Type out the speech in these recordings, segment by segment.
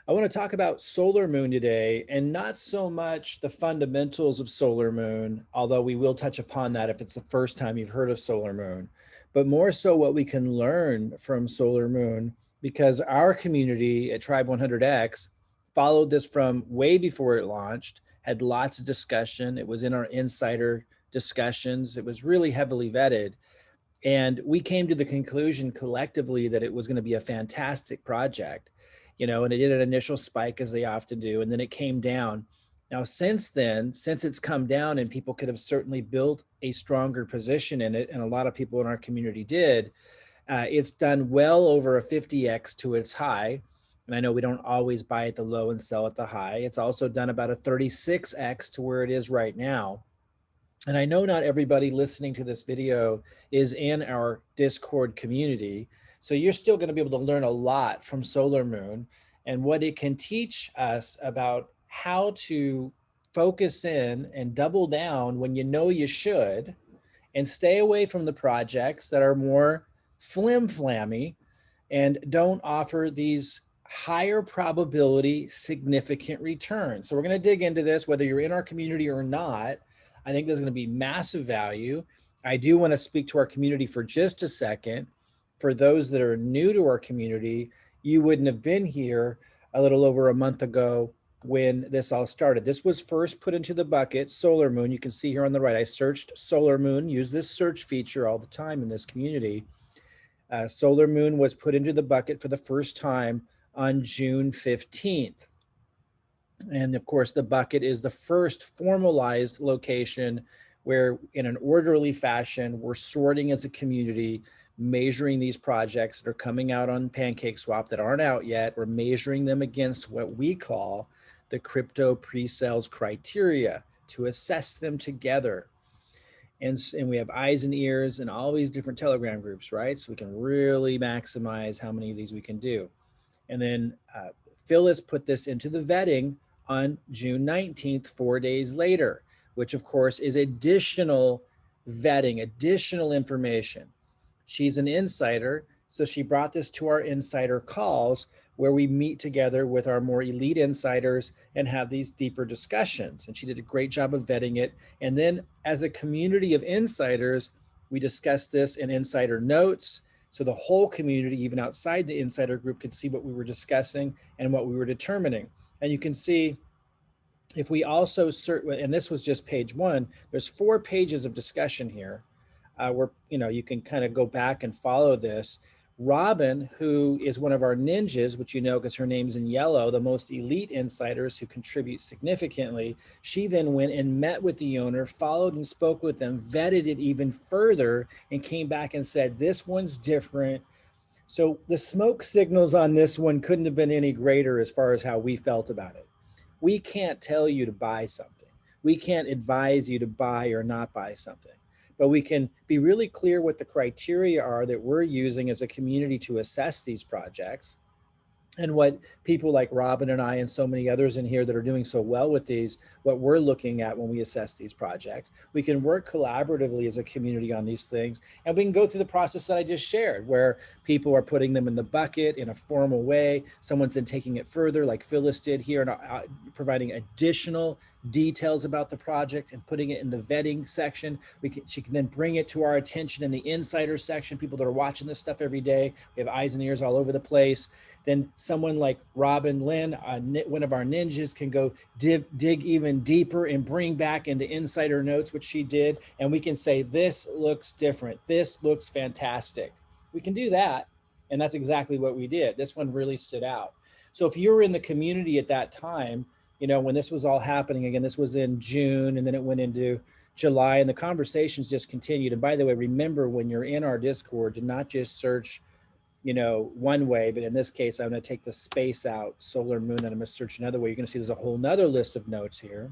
I want to talk about SolarMoon today, and not so much the fundamentals of SolarMoon, although we will touch upon that if it's the first time you've heard of SolarMoon, but more so what we can learn from SolarMoon, because our community at Tribe 100X followed this from way before it launched, had lots of discussion. It was in our insider discussions. It was really heavily vetted. And we came to the conclusion collectively that it was going to be a fantastic project, and it did an initial spike as they often do, and then it came down. Now, since then, since it's come down and people could have certainly built a stronger position in it, and a lot of people in our community did, it's done well over a 50x to its high. And I know we don't always buy at the low and sell at the high. It's also done about a 36x to where it is right now. And I know not everybody listening to this video is in our Discord community. So you're still going to be able to learn a lot from SolarMoon and what it can teach us about how to focus in and double down when you know you should, and stay away from the projects that are more flim-flammy and don't offer these higher probability significant returns. So we're going to dig into this, whether you're in our community or not. I think there's going to be massive value. I do want to speak to our community for just a second. For those that are new to our community, you wouldn't have been here a little over a month ago when this all started. This was first put into the bucket, SolarMoon. You can see here on the right, I searched SolarMoon, use this search feature all the time in this community. SolarMoon was put into the bucket for the first time on June 15th. And of course, the bucket is the first formalized location where, in an orderly fashion, we're sorting as a community, measuring these projects that are coming out on PancakeSwap that aren't out yet. We're measuring them against what we call the crypto pre-sales criteria to assess them together. And we have eyes and ears in all these different Telegram groups, right? So we can really maximize how many of these we can do. And then Phyllis put this into the vetting on June 19th, 4 days later, which of course is additional vetting, additional information. She's an insider, so she brought this to our insider calls where we meet together with our more elite insiders and have these deeper discussions. And she did a great job of vetting it. And then as a community of insiders, we discussed this in insider notes. So the whole community, even outside the insider group, could see what we were discussing and what we were determining. And you can see if we also and this was just page one, there's 4 pages of discussion here where you can kind of go back and follow this. Robin, who is one of our ninjas, which because her name's in yellow, the most elite insiders who contribute significantly, she then went and met with the owner, followed and spoke with them, vetted it even further, and came back and said, this one's different. So the smoke signals on this one couldn't have been any greater as far as how we felt about it. We can't tell you to buy something. We can't advise you to buy or not buy something. But we can be really clear what the criteria are that we're using as a community to assess these projects, and what people like Robin and I and so many others in here that are doing so well with these, what we're looking at when we assess these projects. We can work collaboratively as a community on these things, and we can go through the process that I just shared, where people are putting them in the bucket in a formal way. Someone's then taking it further, like Phyllis did here, and providing additional details about the project and putting it in the vetting section. She can then bring it to our attention in the insider section, people that are watching this stuff every day. We have eyes and ears all over the place. Then someone like Robin Lynn, one of our ninjas, can go dig even deeper and bring back into insider notes, which she did. And we can say, this looks different. This looks fantastic. We can do that. And that's exactly what we did. This one really stood out. So if you were in the community at that time, when this was all happening, again, this was in June, and then it went into July, and the conversations just continued. And by the way, remember, when you're in our Discord, to not just search one way, but in this case, I'm going to take the space out, SolarMoon, and I'm going to search another way. You're going to see there's a whole nother list of notes here.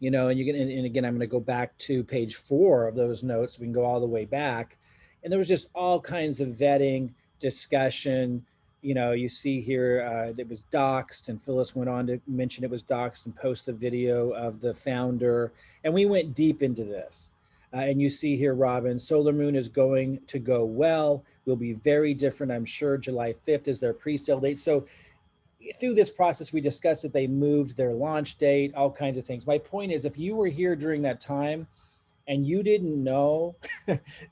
And again, I'm going to go back to page 4 of those notes. We can go all the way back. And there was just all kinds of vetting, discussion. You see here, it was doxed, and Phyllis went on to mention it was doxed and post the video of the founder. And we went deep into this. And you see here, Robin, SolarMoon is going to go well. Will be very different, I'm sure. July 5th is their pre-sale date. So through this process, we discussed that they moved their launch date, all kinds of things. My point is, if you were here during that time and you didn't know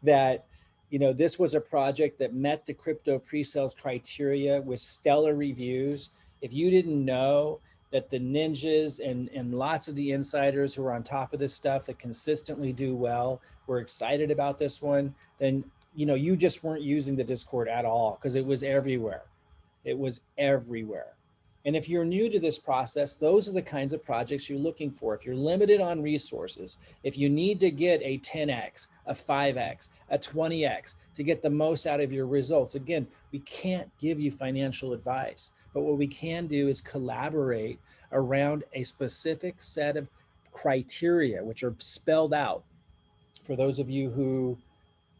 that, this was a project that met the crypto pre-sales criteria with stellar reviews, if you didn't know that the ninjas and lots of the insiders who are on top of this stuff that consistently do well were excited about this one, then, you just weren't using the Discord at all, because it was everywhere. It was everywhere. And if you're new to this process, those are the kinds of projects you're looking for. If you're limited on resources, if you need to get a 10x, a 5x, a 20x to get the most out of your results, again, we can't give you financial advice, but what we can do is collaborate around a specific set of criteria, which are spelled out. For those of you who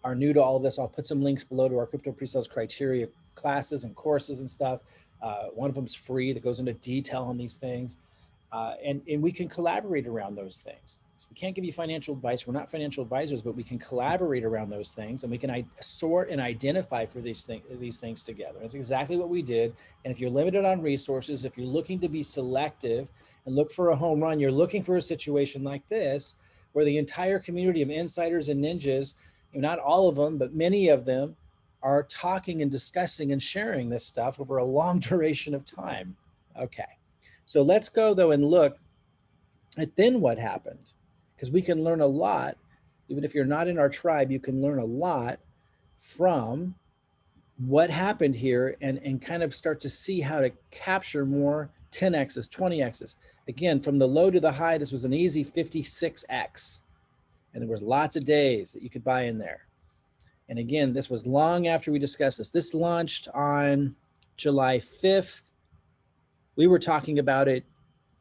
are new to all of this, I'll put some links below to our crypto pre-sales criteria classes and courses and stuff. One of them is free that goes into detail on these things. And we can collaborate around those things. So we can't give you financial advice. We're not financial advisors, but we can collaborate around those things, and we can sort and identify for these things together. That's exactly what we did. And if you're limited on resources, if you're looking to be selective and look for a home run, you're looking for a situation like this, where the entire community of insiders and ninjas, not all of them, but many of them, are talking and discussing and sharing this stuff over a long duration of time. Okay, so let's go though and look at then what happened, because we can learn a lot. Even if you're not in our tribe, you can learn a lot from what happened here, and kind of start to see how to capture more 10x's, 20x's. Again, from the low to the high, this was an easy 56x, and there was lots of days that you could buy in there. And again, this was long after we discussed this. This launched on July 5th. We were talking about it,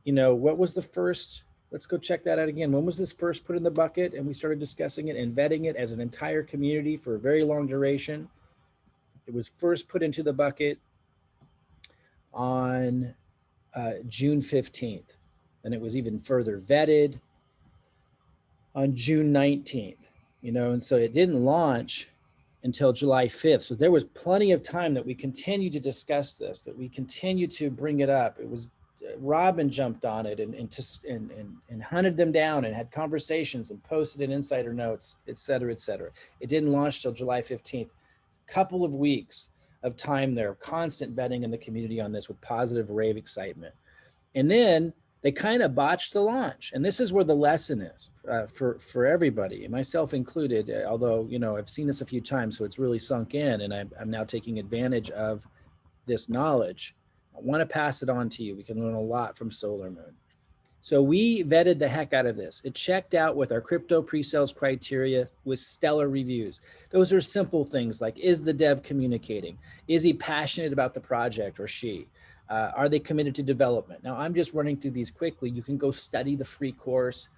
what was the first, let's go check that out again. When was this first put in the bucket? And we started discussing it and vetting it as an entire community for a very long duration. It was first put into the bucket on June 15th. And it was even further vetted on June 19th, and so it didn't launch until July 5th. So there was plenty of time that we continued to discuss this, that we continued to bring it up. It was Robin jumped on it and hunted them down and had conversations and posted in insider notes, et cetera, et cetera. It didn't launch till July 15th. Couple of weeks of time there, constant vetting in the community on this with positive rave excitement. And then they kind of botched the launch. And this is where the lesson is for everybody, myself included, although, I've seen this a few times, so it's really sunk in, and I'm now taking advantage of this knowledge. I want to pass it on to you. We can learn a lot from SolarMoon. So we vetted the heck out of this. It checked out with our crypto pre-sales criteria with stellar reviews. Those are simple things like, is the dev communicating? Is he passionate about the project, or she? Are they committed to development? Now, I'm just running through these quickly. You can go study the free course.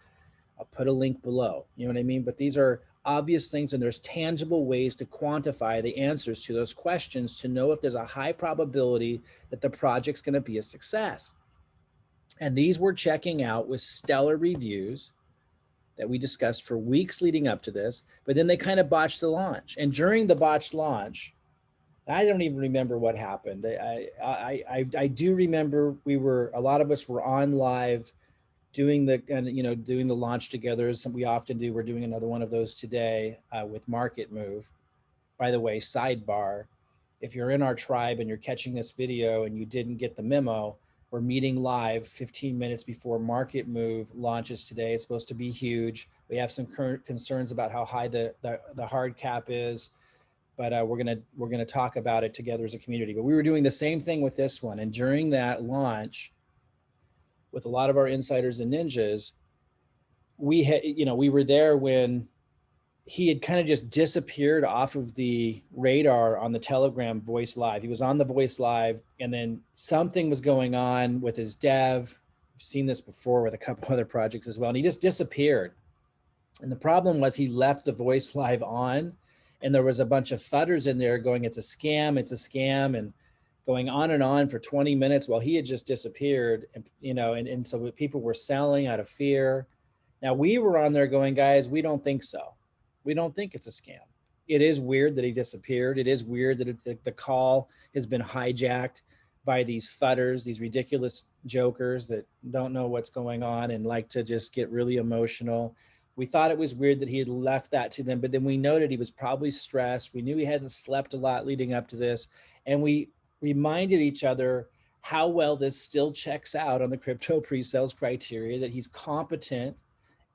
I'll put a link below. You know what I mean? But these are obvious things, and there's tangible ways to quantify the answers to those questions to know if there's a high probability that the project's going to be a success. And these were checking out with stellar reviews that we discussed for weeks leading up to this, but then they kind of botched the launch. And during the botched launch, I don't even remember what happened. I do remember a lot of us were on live doing the launch together, as we often do. We're doing another one of those today with Market Move. By the way, sidebar, if you're in our tribe and you're catching this video and you didn't get the memo, we're meeting live 15 minutes before Market Move launches today. It's supposed to be huge. We have some current concerns about how high the hard cap is, but we're gonna talk about it together as a community. But we were doing the same thing with this one, and during that launch, with a lot of our insiders and ninjas, we were there when he had kind of just disappeared off of the radar on the Telegram voice live. He was on the voice live, and then something was going on with his dev. I've seen this before with a couple other projects as well, and he just disappeared. And the problem was he left the voice live on, and there was a bunch of fudders in there going, it's a scam, and going on for 20 minutes while he had just disappeared. And so people were selling out of fear. Now we were on there going, guys, we don't think so. We don't think it's a scam. It is weird that he disappeared. It is weird that the call has been hijacked. by these fudders, these ridiculous jokers that don't know what's going on and like to just get really emotional. We thought it was weird that he had left that to them, but then we noted he was probably stressed. We knew he hadn't slept a lot leading up to this. And we reminded each other how well this still checks out on the crypto pre-sales criteria, that he's competent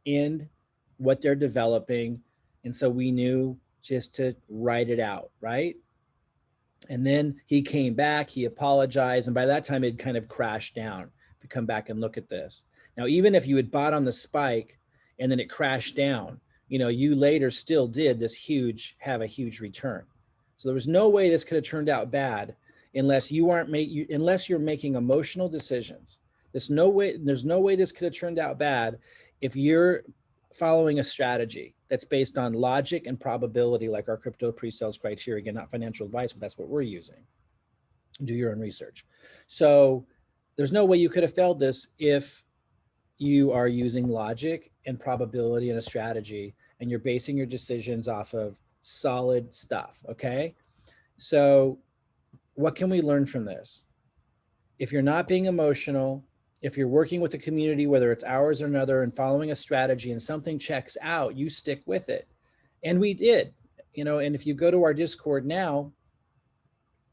in what they're developing. And so we knew just to write it out, right? And then he came back, he apologized, and by that time it kind of crashed down. If you come back and look at this. Now, even if you had bought on the spike and then it crashed down, you later still did have a huge return. So there was no way this could have turned out bad unless unless you're making emotional decisions. There's no way this could have turned out bad if you're following a strategy that's based on logic and probability, like our crypto pre-sales criteria. Again, not financial advice, but that's what we're using. Do your own research. So there's no way you could have failed this if you are using logic and probability and a strategy, and you're basing your decisions off of solid stuff, okay? So what can we learn from this? If you're not being emotional, if you're working with a community, whether it's ours or another, and following a strategy and something checks out, you stick with it. And we did, and if you go to our Discord now,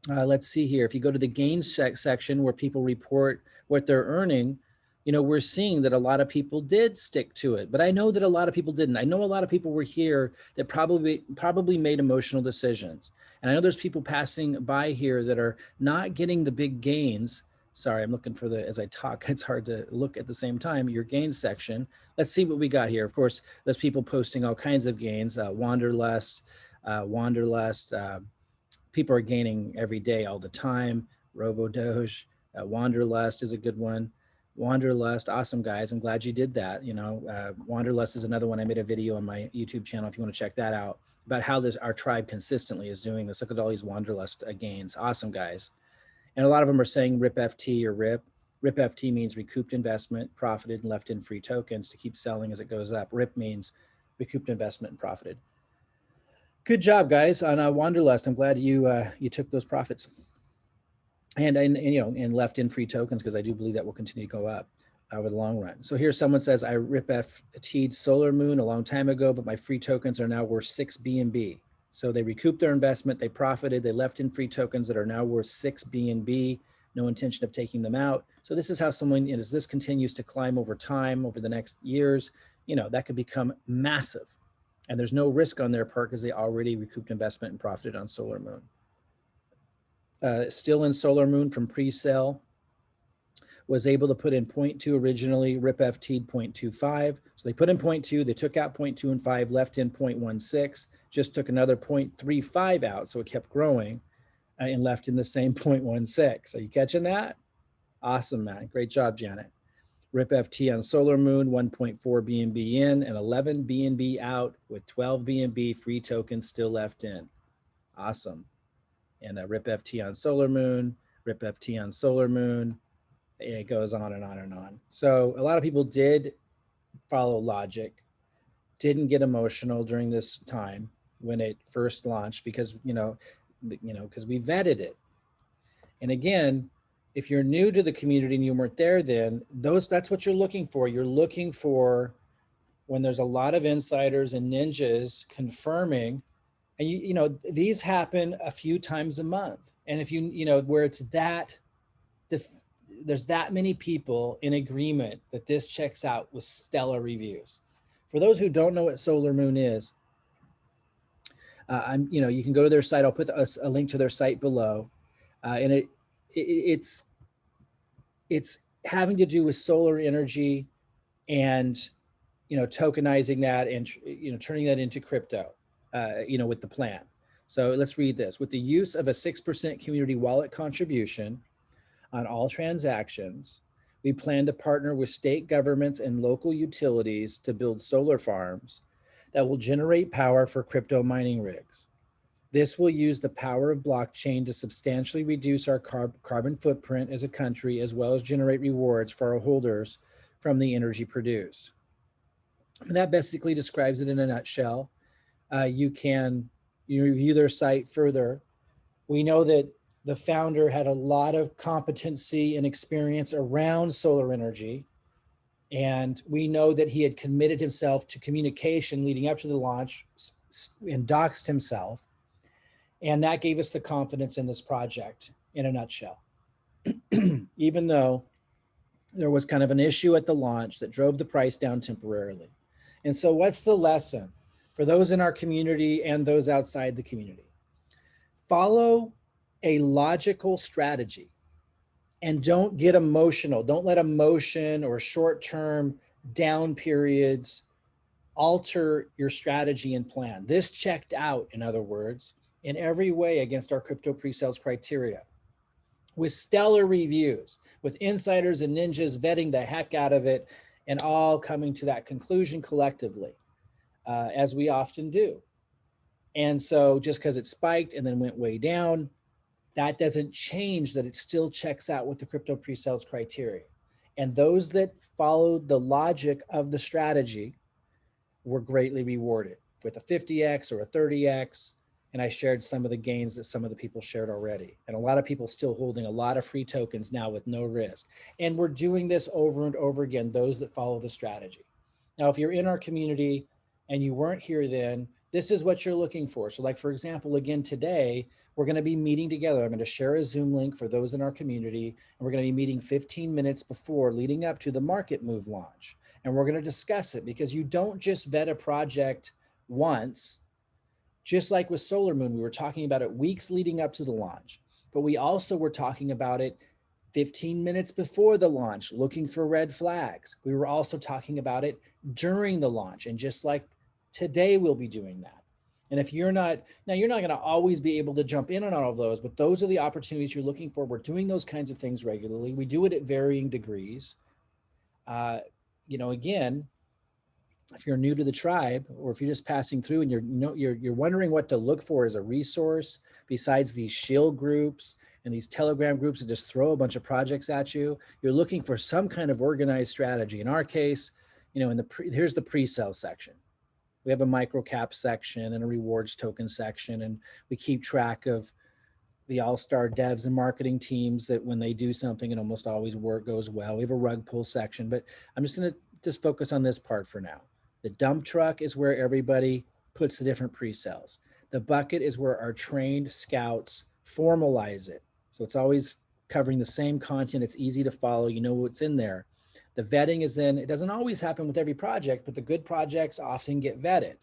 let's see here. If you go to the gains section where people report what they're earning, we're seeing that a lot of people did stick to it, but I know that a lot of people didn't. I know a lot of people were here that probably made emotional decisions. And I know there's people passing by here that are not getting the big gains. Sorry, I'm looking for as I talk, it's hard to look at the same time, your gains section. Let's see what we got here. Of course, there's people posting all kinds of gains, Wanderlust, people are gaining every day, all the time. RoboDoge, Wanderlust is a good one. Wanderlust, awesome guys. I'm glad you did that. Wanderlust is another one. I made a video on my YouTube channel if you want to check that out about how our tribe consistently is doing this. Look at all these Wanderlust gains. Awesome guys. And a lot of them are saying RIP FT or RIP. RIP FT means recouped investment, profited, and left in free tokens to keep selling as it goes up. RIP means recouped investment and profited. Good job, guys, on Wanderlust. I'm glad you took those profits and left in free tokens, because I do believe that will continue to go up over the long run. So here someone says, I RIP FT'd SolarMoon a long time ago, but my free tokens are now worth 6 BNB. So they recouped their investment, they profited, they left in free tokens that are now worth 6 BNB, no intention of taking them out. So this is how someone, as this continues to climb over time, over the next years, that could become massive. And there's no risk on their part because they already recouped investment and profited on SolarMoon. Still in SolarMoon from pre-sale, was able to put in 0.2 originally, RIP FT'd 0.25. So they put in 0.2, they took out 0.2 and 5, left in 0.16, just took another 0.35 out, so it kept growing, and left in the same 0.16. Are you catching that? Awesome, man. Great job, Janet. RIP FT on SolarMoon, 1.4 BNB in and 11 BNB out, with 12 BNB free tokens still left in. Awesome. And RIP FT on SolarMoon, RIP FT on SolarMoon. It goes on and on and on. So a lot of people did follow logic, didn't get emotional during this time when it first launched, because because we vetted it. And again, if you're new to the community and you weren't there then, that's what you're looking for. You're looking for when there's a lot of insiders and ninjas confirming, and these happen a few times a month. And if where it's that, there's that many people in agreement that this checks out with stellar reviews. For those who don't know what SolarMoon is, you can go to their site. I'll put a link to their site below, and it's having to do with solar energy and tokenizing that and turning that into crypto, with the plan. So let's read this. With the use of a 6% community wallet contribution on all transactions, we plan to partner with state governments and local utilities to build solar farms that will generate power for crypto mining rigs. This will use the power of blockchain to substantially reduce our carbon footprint as a country, as well as generate rewards for our holders from the energy produced. And that basically describes it in a nutshell. You can, you review their site further. We know that The founder had a lot of competency and experience around solar energy. And we know that he had committed himself to communication leading up to the launch and doxed himself. And that gave us the confidence in this project in a nutshell. Even though there was kind of an issue at the launch that drove the price down temporarily. And so, what's the lesson for those in our community and those outside the community? Follow a logical strategy and don't get emotional. Don't let emotion or short term down periods alter your strategy and plan. This checked out, in other words, in every way against our crypto pre-sales criteria, with stellar reviews, with insiders and ninjas vetting the heck out of it, and all coming to that conclusion collectively, as we often do. And so just because it spiked and then went way down, that doesn't change that it still checks out with the crypto pre-sales criteria. And those that followed the logic of the strategy were greatly rewarded with a 50x or a 30x. And I shared some of the gains that some of the people shared already. And a lot of people still holding a lot of free tokens now with no risk. And we're doing this over and over again, those that follow the strategy. Now, if you're in our community and you weren't here then, this is what you're looking for. So like, for example, again, today, we're going to be meeting together. I'm going to share a Zoom link for those in our community, and we're going to be meeting 15 minutes before leading up to the market move launch. And we're going to discuss it because you don't just vet a project once. Just like with SolarMoon, we were talking about it weeks leading up to the launch, but we also were talking about it 15 minutes before the launch, looking for red flags. We were also talking about it during the launch. And just like today, we'll be doing that. And if you're not, now you're not going to always be able to jump in on all of those, but those are the opportunities you're looking for. We're doing those kinds of things regularly. We do it at varying degrees. Again, if you're new to the tribe, or if you're just passing through and you're wondering what to look for as a resource besides these shill groups and these Telegram groups that just throw a bunch of projects at you, you're looking for some kind of organized strategy. In our case, here's the pre-sale section. We have a micro cap section and a rewards token section, and we keep track of the all-star devs and marketing teams that when they do something, it almost always goes well. We have a rug pull section, but I'm just going to just focus on this part for now. The dump truck is where everybody puts the different pre-sales. The bucket is where our trained scouts formalize it. So it's always covering the same content. It's easy to follow. You know what's in there. The vetting is then, it doesn't always happen with every project, but the good projects often get vetted.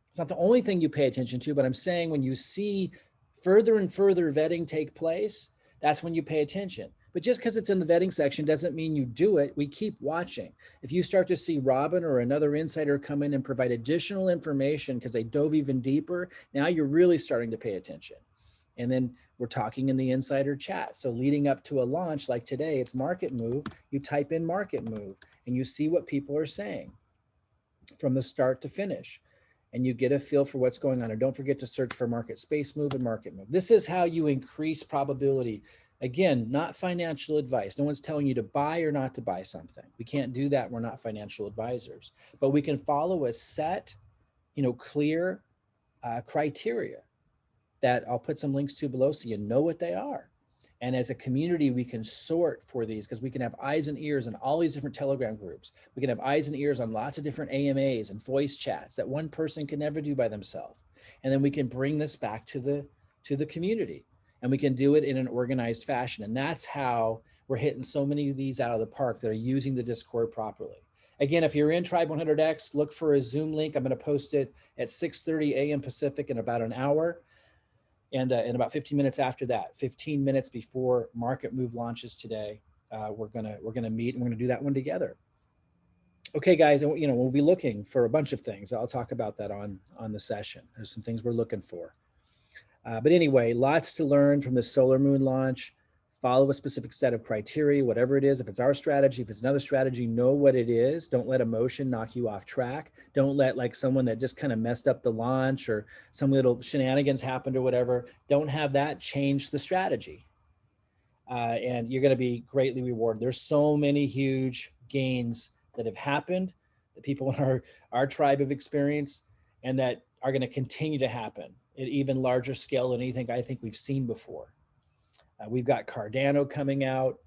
It's not the only thing you pay attention to, but I'm saying when you see further and further vetting take place, that's when you pay attention. But just because it's in the vetting section doesn't mean you do it. We keep watching. If you start to see Robin or another insider come in and provide additional information because they dove even deeper, now you're really starting to pay attention. And then we're talking in the insider chat. So leading up to a launch like today, it's market move. You type in market move and you see what people are saying from the start to finish. And you get a feel for what's going on. And don't forget to search for market space move and market move. This is how you increase probability. Again, not financial advice. No one's telling you to buy or not to buy something. We can't do that. We're not financial advisors, but we can follow a set, clear criteria that I'll put some links to below so you know what they are. And as a community, we can sort for these because we can have eyes and ears on all these different Telegram groups. We can have eyes and ears on lots of different AMAs and voice chats that one person can never do by themselves. And then we can bring this back to the community, and we can do it in an organized fashion. And that's how we're hitting so many of these out of the park that are using the Discord properly. Again, if you're in Tribe 100X, look for a Zoom link. I'm going to post it at 6:30 a.m. Pacific in about an hour. And in about 15 minutes after that, 15 minutes before market move launches today, we're gonna meet and we're gonna do that one together. Okay, guys, and we'll be looking for a bunch of things. I'll talk about that on the session. There's some things we're looking for. But anyway, lots to learn from the SolarMoon launch. Follow a specific set of criteria, whatever it is. If it's our strategy, if it's another strategy, know what it is. Don't let emotion knock you off track. Don't let like someone that just kind of messed up the launch or some little shenanigans happened or whatever. Don't have that change the strategy. And you're going to be greatly rewarded. There's so many huge gains that have happened that people in our tribe have experienced and that are going to continue to happen at even larger scale than anything I think we've seen before. We've got Cardano coming out.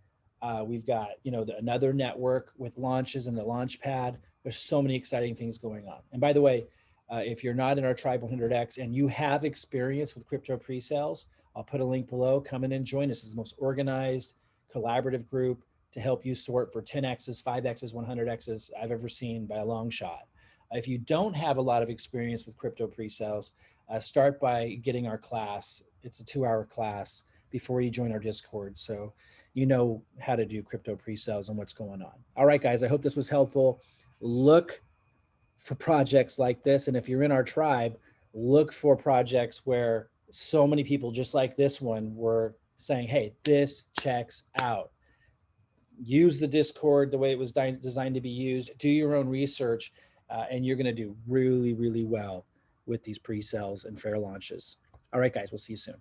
We've got, another network with launches and the launch pad. There's so many exciting things going on. And by the way, if you're not in our Tribe 100X and you have experience with crypto pre-sales, I'll put a link below. Come in and join us. It's the most organized, collaborative group to help you sort for 10Xs, 5Xs, 100Xs I've ever seen by a long shot. If you don't have a lot of experience with crypto pre-sales, start by getting our class. It's a 2-hour class before you join our Discord. So you know how to do crypto pre-sales and what's going on. All right, guys, I hope this was helpful. Look for projects like this. And if you're in our tribe, look for projects where so many people just like this one were saying, hey, this checks out. Use the Discord the way it was designed to be used. Do your own research, and you're going to do really, really well with these pre-sales and fair launches. All right, guys, we'll see you soon.